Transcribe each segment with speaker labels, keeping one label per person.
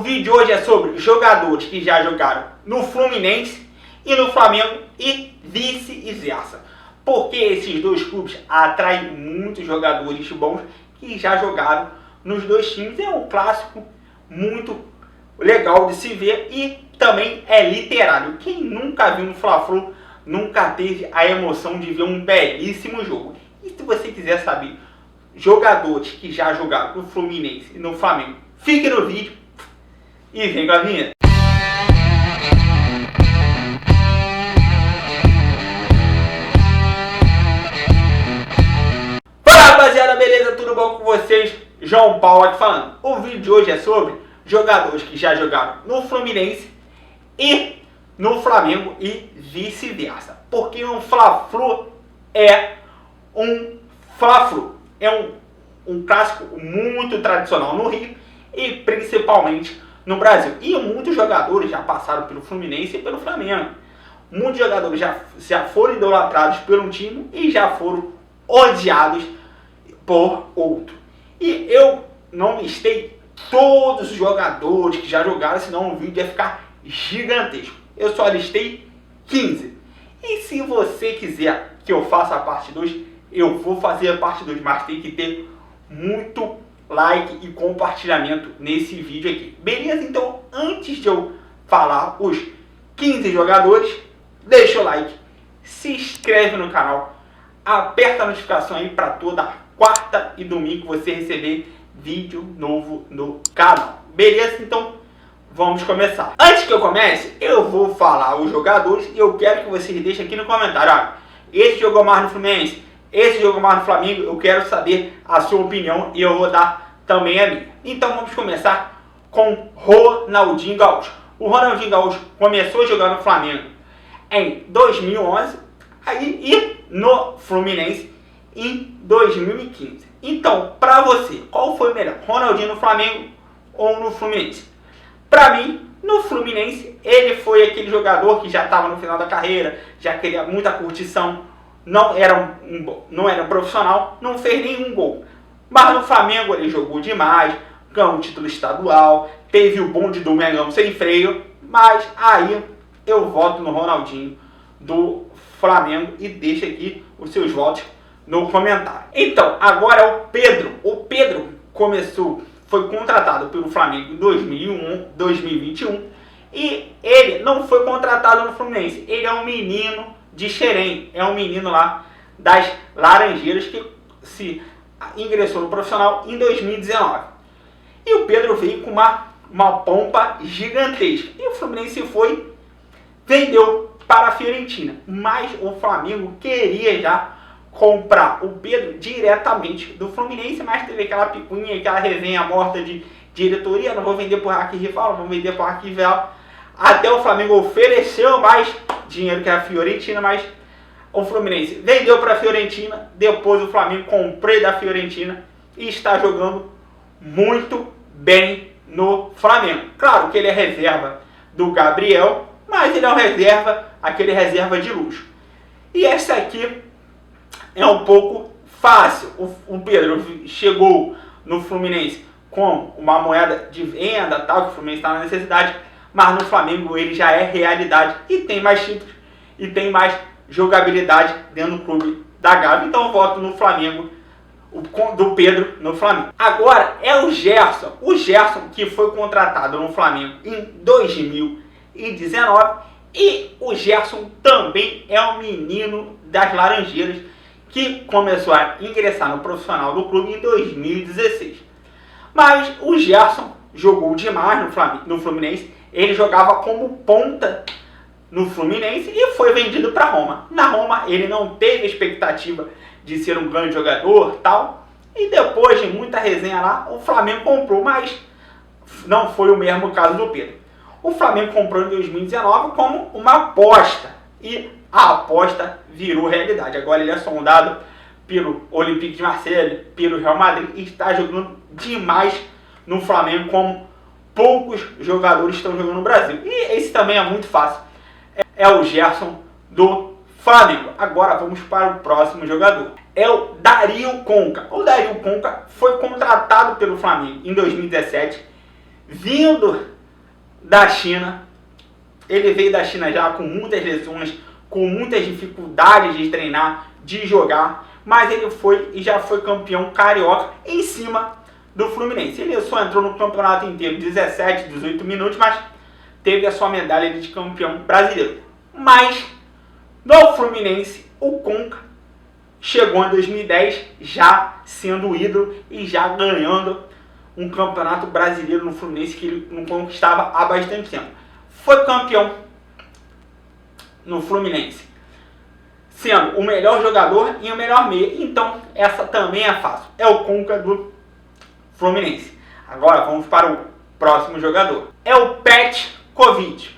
Speaker 1: vídeo de hoje é sobre jogadores que já jogaram no Fluminense e no Flamengo e vice-versa. Porque esses dois clubes atraem muitos jogadores bons que já jogaram nos dois times. É um clássico muito legal de se ver e também é literário. Quem nunca viu no Fla-Flu nunca teve a emoção de ver um belíssimo jogo. E se você quiser saber jogadores que já jogaram no Fluminense e no Flamengo, fique no vídeo e vem com a vinheta. Fala rapaziada, beleza? Tudo bom com vocês? João Paulo aqui falando. O vídeo de hoje é sobre jogadores que já jogaram no Fluminense e no Flamengo e vice-versa. Porque um Fla-Flu é um Fla-Flu. É um clássico muito tradicional no Rio e principalmente no Brasil. E muitos jogadores já passaram pelo Fluminense e pelo Flamengo. Muitos jogadores já foram idolatrados por um time e já foram odiados por outro. E eu não listei todos os jogadores que já jogaram, senão o vídeo ia ficar gigantesco. Eu só listei 15. E se você quiser que eu faça a parte 2, eu vou fazer a parte 2, mas tem que ter muito like e compartilhamento nesse vídeo aqui. Beleza? Então, antes de eu falar os 15 jogadores, deixa o like, se inscreve no canal, aperta a notificação aí para toda quarta e domingo você receber vídeo novo no canal. Beleza? Então, vamos começar. Antes que eu comece, eu vou falar os jogadores e eu quero que vocês deixem aqui no comentário. Olha, esse jogou mais no Fluminense, esse jogou mais no Flamengo, eu quero saber a sua opinião e eu vou dar também a minha. Então vamos começar com Ronaldinho Gaúcho. O Ronaldinho Gaúcho começou a jogar no Flamengo em 2011 e no Fluminense em 2015. Então, para você, qual foi melhor? Ronaldinho no Flamengo ou no Fluminense? Para mim, no Fluminense, ele foi aquele jogador que já estava no final da carreira, já queria muita curtição, não era um profissional, não fez nenhum gol. Mas no Flamengo ele jogou demais, ganhou um título estadual, teve o bonde do Mengão sem freio, mas aí eu voto no Ronaldinho do Flamengo e deixa aqui os seus votos no comentário. Então, agora é o Pedro. O Pedro foi contratado pelo Flamengo em 2021 e ele não foi contratado no Fluminense. Ele é um menino de Xerém, é um menino lá das Laranjeiras que se ingressou no profissional em 2019. E o Pedro veio com uma pompa gigantesca. E o Fluminense vendeu para a Fiorentina. Mas o Flamengo queria já comprar o Pedro diretamente do Fluminense, mas teve aquela picuinha, aquela resenha morta de diretoria, não vou vender por aqui rival, vou vender por aqui rival. Até o Flamengo ofereceu mais dinheiro que a Fiorentina, mas o Fluminense vendeu para a Fiorentina, depois o Flamengo comprou da Fiorentina e está jogando muito bem no Flamengo. Claro que ele é reserva do Gabriel, mas ele é um aquele reserva de luxo. E essa aqui é um pouco fácil. O Pedro chegou no Fluminense com uma moeda de venda, tal, que o Fluminense está na necessidade, mas no Flamengo ele já é realidade e tem mais títulos e tem mais jogabilidade dentro do clube da Gávea. Então eu voto no Flamengo, do Pedro no Flamengo. Agora é o Gerson. O Gerson que foi contratado no Flamengo em 2019 e o Gerson também é um menino das Laranjeiras que começou a ingressar no profissional do clube em 2016. Mas o Gerson jogou demais no Fluminense. Ele jogava como ponta no Fluminense e foi vendido para Roma. Na Roma ele não teve expectativa de ser um grande jogador, tal. E depois de muita resenha lá, o Flamengo comprou, mas não foi o mesmo caso do Pedro. O Flamengo comprou em 2019 como uma aposta e a aposta virou realidade. Agora ele é sondado pelo Olympique de Marseille, pelo Real Madrid e está jogando demais no Flamengo como poucos jogadores estão jogando no Brasil. E esse também é muito fácil. É o Gerson do Flamengo. Agora vamos para o próximo jogador. É o Dario Conca. O Dario Conca foi contratado pelo Flamengo em 2017, vindo da China. Ele veio da China já com muitas lesões, com muitas dificuldades de treinar, de jogar, mas ele foi e já foi campeão carioca em cima do Fluminense. Ele só entrou no campeonato inteiro 17, 18 minutos, mas teve a sua medalha de campeão brasileiro. Mas no Fluminense, o Conca chegou em 2010 já sendo ídolo e já ganhando um campeonato brasileiro no Fluminense que ele não conquistava há bastante tempo. Foi campeão no Fluminense, sendo o melhor jogador e o melhor meia. Então essa também é fácil. É o Conca do Fluminense. Agora vamos para o próximo jogador. É o Petkovic.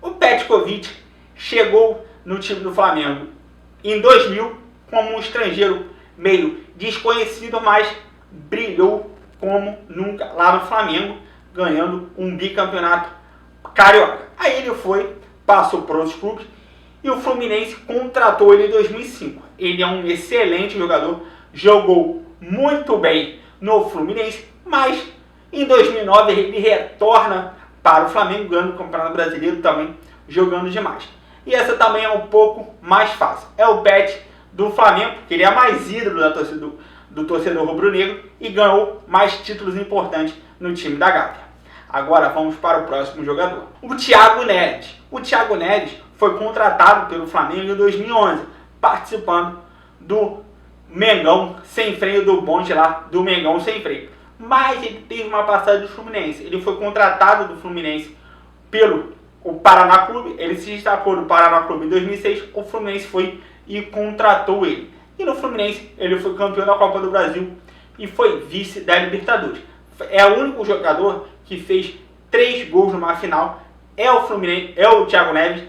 Speaker 1: O Petkovic chegou no time do Flamengo em 2000 como um estrangeiro meio desconhecido, mas brilhou como nunca lá no Flamengo, ganhando um bicampeonato carioca. Aí ele foi, passou por outros clubes e o Fluminense contratou ele em 2005. Ele é um excelente jogador, jogou muito bem no Fluminense, mas em 2009 ele retorna para o Flamengo, ganhando o Campeonato Brasileiro também, jogando demais. E essa também é um pouco mais fácil. É o Pet do Flamengo, que ele é mais ídolo da torcida, do torcedor rubro-negro e ganhou mais títulos importantes no time da Gávea. Agora vamos para o próximo jogador. O Thiago Neves. O Thiago Neves foi contratado pelo Flamengo em 2011, participando do Mengão sem freio, do bonde lá do Mengão sem freio. Mas ele teve uma passagem do Fluminense. Ele foi contratado do Fluminense pelo o Paraná Clube. Ele se destacou no Paraná Clube em 2006. O Fluminense foi e contratou ele. E no Fluminense ele foi campeão da Copa do Brasil e foi vice da Libertadores. É o único jogador que fez 3 gols numa final. É o Fluminense, é o Thiago Neves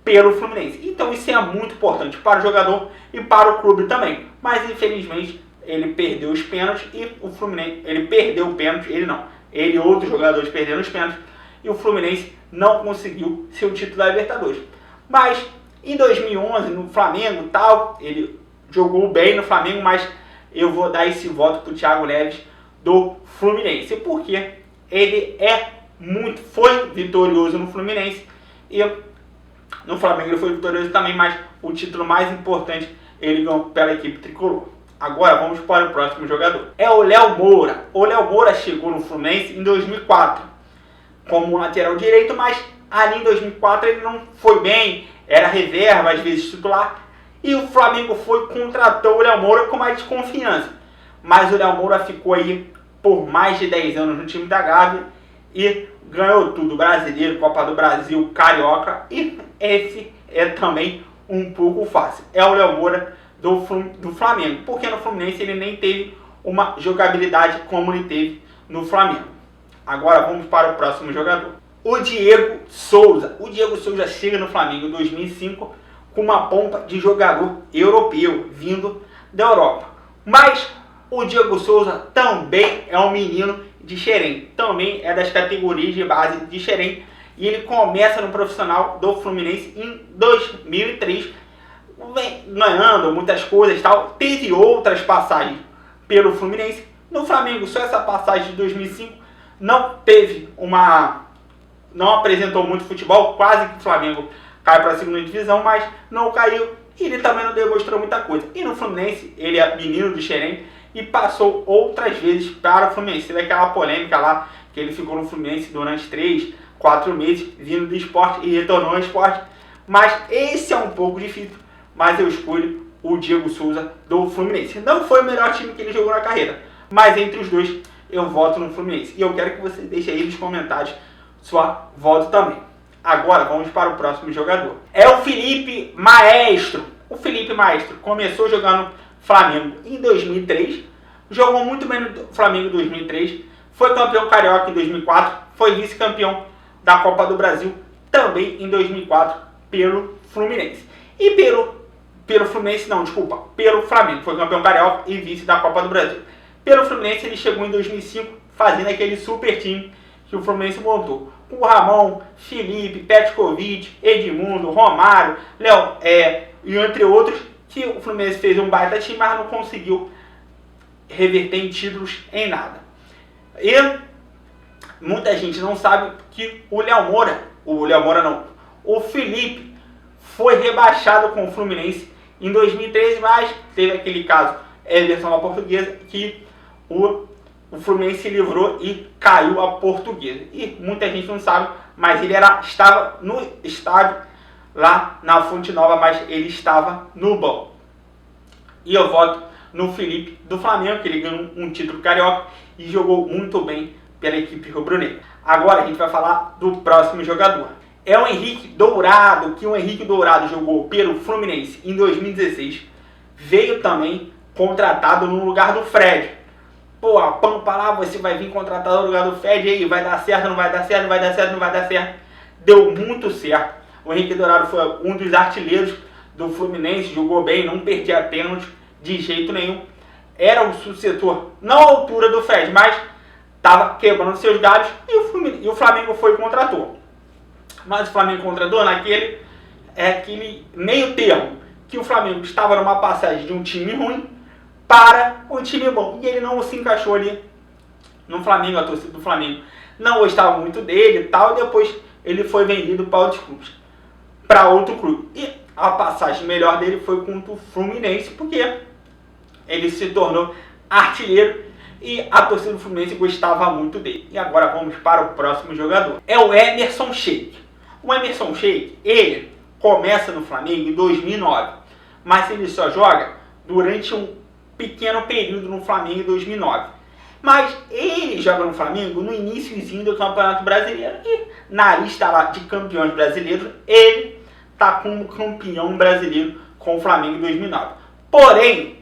Speaker 1: pelo Fluminense. Então isso é muito importante para o jogador e para o clube também. Mas infelizmente ele perdeu os pênaltis e o Fluminense, ele perdeu o pênalti, ele não. Ele e outros jogadores perderam os pênaltis e o Fluminense não conseguiu seu título da Libertadores. Mas em 2011 no Flamengo tal, ele jogou bem no Flamengo, mas eu vou dar esse voto para o Thiago Neves do Fluminense, porque ele foi vitorioso no Fluminense e no Flamengo ele foi vitorioso também, mas o título mais importante ele ganhou pela equipe tricolor. Agora vamos para o próximo jogador. É o Léo Moura. O Léo Moura chegou no Fluminense em 2004 como lateral direito, mas ali em 2004 ele não foi bem, era reserva, às vezes titular. E o Flamengo foi e contratou o Léo Moura com mais desconfiança. Mas o Léo Moura ficou aí por mais de 10 anos no time da Gávea e ganhou tudo, brasileiro, Copa do Brasil, Carioca. E esse é também um pouco fácil. É o Léo Moura do Flamengo, porque no Fluminense ele nem teve uma jogabilidade como ele teve no Flamengo. Agora vamos para o próximo jogador. O Diego Souza. O Diego Souza chega no Flamengo em 2005 com uma pompa de jogador europeu, vindo da Europa. Mas o Diego Souza também é um menino de Xerém. Também é das categorias de base de Xerém. E ele começa no profissional do Fluminense em 2003, ganhando muitas coisas e tal. Teve outras passagens pelo Fluminense. No Flamengo, só essa passagem de 2005, não apresentou muito futebol, quase que o Flamengo cai para a segunda divisão, mas não caiu e ele também não demonstrou muita coisa. E no Fluminense, ele é menino do Xerém e passou outras vezes para o Fluminense. Teve aquela polêmica lá, que ele ficou no Fluminense durante 3, 4 meses, vindo do esporte e retornou ao esporte. Mas esse é um pouco difícil, mas eu escolho o Diego Souza do Fluminense. Não foi o melhor time que ele jogou na carreira, mas entre os dois eu voto no Fluminense. E eu quero que você deixe aí nos comentários sua voto também. Agora vamos para o próximo jogador. É o Felipe Maestro. O Felipe Maestro começou jogando Flamengo em 2003, jogou muito bem no Flamengo em 2003, foi campeão carioca em 2004, foi vice-campeão da Copa do Brasil também em 2004 pelo Fluminense. E pelo Fluminense não, desculpa, pelo Flamengo, foi campeão carioca e vice da Copa do Brasil. Pelo Fluminense ele chegou em 2005 fazendo aquele super time que o Fluminense montou. Com o Ramon, Felipe, Petkovic, Edmundo, Romário, Léo, e entre outros, que o Fluminense fez um baita time, mas não conseguiu reverter em títulos em nada. E muita gente não sabe que o Léo Moura não, o Felipe foi rebaixado com o Fluminense em 2013, mas teve aquele caso, Everson da Portuguesa, que o Fluminense se livrou e caiu a Portuguesa. E muita gente não sabe, mas ele estava no estádio lá na Fonte Nova, mas ele estava no banco. E eu voto no Felipe do Flamengo, que ele ganhou um título carioca e jogou muito bem pela equipe rubro-negra. Agora a gente vai falar do próximo jogador. É o Henrique Dourado, que o Henrique Dourado jogou pelo Fluminense em 2016. Veio também contratado no lugar do Fred. Pô, a Pampa lá, você vai vir contratado no lugar do Fred, aí vai dar certo, não vai dar certo, não vai dar certo, não vai dar certo. Deu muito certo. O Henrique Dourado foi um dos artilheiros do Fluminense, jogou bem, não perdia pênalti de jeito nenhum. Era um sucessor, não à altura do Fred, mas estava quebrando seus galhos e o Flamengo foi e contratou. Mas o Flamengo contratou aquele meio termo, que o Flamengo estava numa passagem de um time ruim para um time bom. E ele não se encaixou ali no Flamengo, a torcida do Flamengo não gostava muito dele e tal, e depois ele foi vendido para outros clubes, para outro clube. E a passagem melhor dele foi contra o Fluminense, porque ele se tornou artilheiro e a torcida do Fluminense gostava muito dele. E agora vamos para o próximo jogador. É o Emerson Sheik. O Emerson Sheik, ele começa no Flamengo em 2009, mas ele só joga durante um pequeno período no Flamengo em 2009. Mas ele joga no Flamengo no iniciozinho do Campeonato Brasileiro e na lista lá de campeões brasileiros, ele está como campeão brasileiro com o Flamengo em 2009. Porém,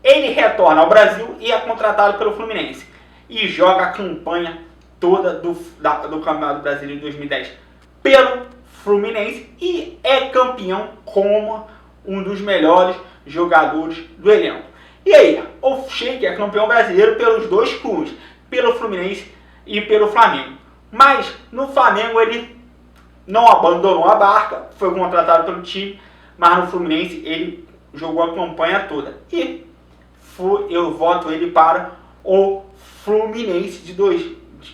Speaker 1: ele retorna ao Brasil e é contratado pelo Fluminense e joga a campanha toda do Campeonato Brasileiro de 2010 pelo Fluminense e é campeão como um dos melhores jogadores do elenco. E aí, o Sheik é campeão brasileiro pelos dois clubes, pelo Fluminense e pelo Flamengo. Mas no Flamengo ele não abandonou a barca, foi contratado pelo time, mas no Fluminense ele jogou a campanha toda. E eu voto ele para o Fluminense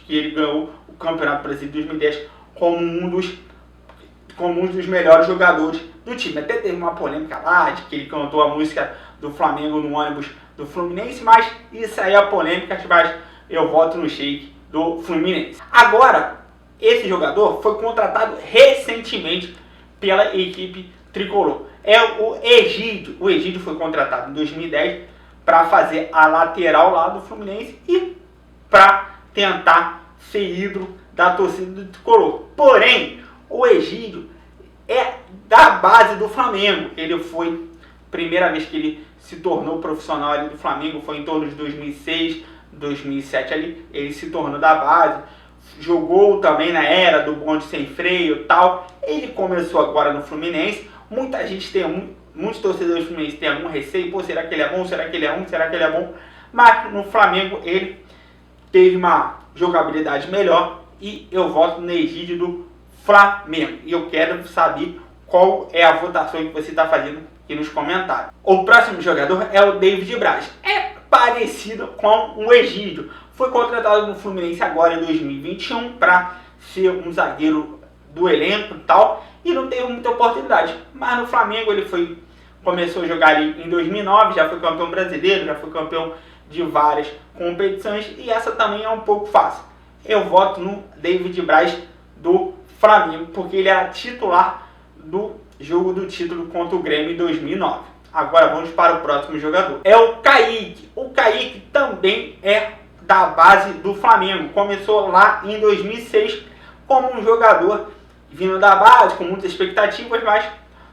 Speaker 1: que ele ganhou o Campeonato Brasileiro de 2010 como um dos melhores jogadores do time. Até teve uma polêmica lá de que ele cantou a música do Flamengo no ônibus do Fluminense, mas isso aí é polêmica, mas eu voto no Sheik do Fluminense. Agora, esse jogador foi contratado recentemente pela equipe tricolor. É o Egídio. O Egídio foi contratado em 2010 para fazer a lateral lá do Fluminense e para tentar ser ídolo da torcida do tricolor. Porém, o Egídio é da base do Flamengo. Ele foi, primeira vez que ele se tornou profissional ali do Flamengo foi em torno de 2006, 2007 ali. Ele se tornou da base, jogou também na era do bonde sem freio e tal. Ele começou agora no Fluminense. Muita gente muitos torcedores do Fluminense têm algum receio. Pô, será que ele é bom? Será que ele é bom? Será que ele é bom? Mas no Flamengo ele teve uma jogabilidade melhor e eu voto no Egídio do Flamengo. E eu quero saber qual é a votação que você está fazendo aqui nos comentários. O próximo jogador é o David Braz. É parecido com o Egídio. Foi contratado no Fluminense agora em 2021 para ser um zagueiro do elenco e tal. E não teve muita oportunidade. Mas no Flamengo ele começou a jogar ali em 2009, já foi campeão brasileiro, já foi campeão de várias competições. E essa também é um pouco fácil. Eu voto no David Braz do Flamengo, porque ele era titular do jogo do título contra o Grêmio em 2009. Agora vamos para o próximo jogador. É o Kaique. O Kaique também é da base do Flamengo. Começou lá em 2006 como um jogador vindo da base, com muitas expectativas, mas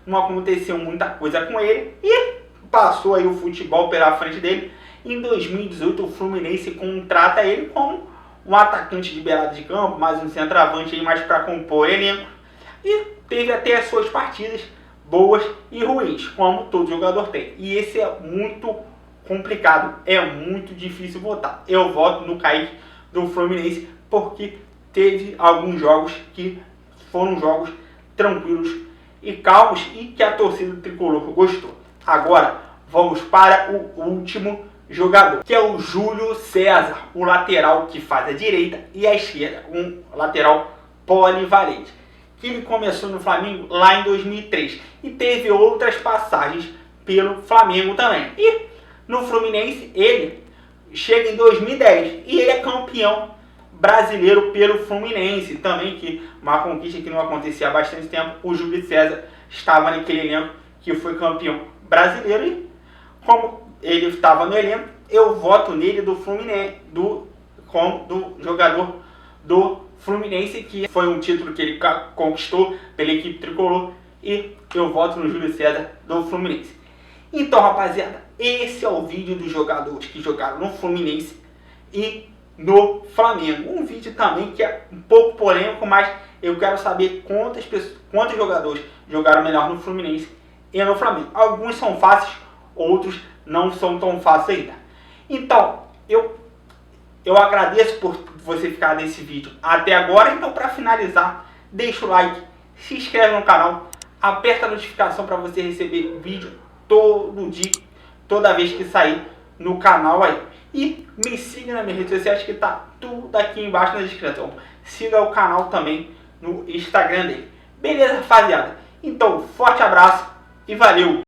Speaker 1: não aconteceu muita coisa com ele e passou aí o futebol pela frente dele. Em 2018 o Fluminense contrata ele como um atacante de beirada de campo, mais um centroavante aí mais para compor elenco. E teve até as suas partidas boas e ruins, como todo jogador tem. E esse é muito complicado, é muito difícil votar. Eu voto no Kaique do Fluminense porque teve alguns jogos que foram jogos tranquilos e calmos e que a torcida tricolor gostou. Agora vamos para o último jogador, que é o Júlio César, o lateral que faz a direita e a esquerda, um lateral polivalente, que ele começou no Flamengo lá em 2003 e teve outras passagens pelo Flamengo também. E no Fluminense ele chega em 2010 e ele é campeão brasileiro pelo Fluminense também, que uma conquista que não acontecia há bastante tempo. O Júlio César estava naquele elenco que foi campeão brasileiro e como ele estava no elenco, eu voto nele do Fluminense, como do jogador do Fluminense, que foi um título que ele conquistou pela equipe tricolor, e eu voto no Júlio César do Fluminense. Então, rapaziada, esse é o vídeo dos jogadores que jogaram no Fluminense e no Flamengo. Um vídeo também que é um pouco polêmico, mas eu quero saber quantos jogadores jogaram melhor no Fluminense e no Flamengo. Alguns são fáceis, outros não são tão fáceis ainda. Então, eu agradeço por você ficar nesse vídeo até agora. Então, para finalizar, deixa o like, se inscreve no canal, aperta a notificação para você receber vídeo todo dia, toda vez que sair no canal aí. E me siga nas minhas redes sociais, que tá tudo aqui embaixo na descrição. Siga o canal também no Instagram dele. Beleza, rapaziada? Então, forte abraço e valeu!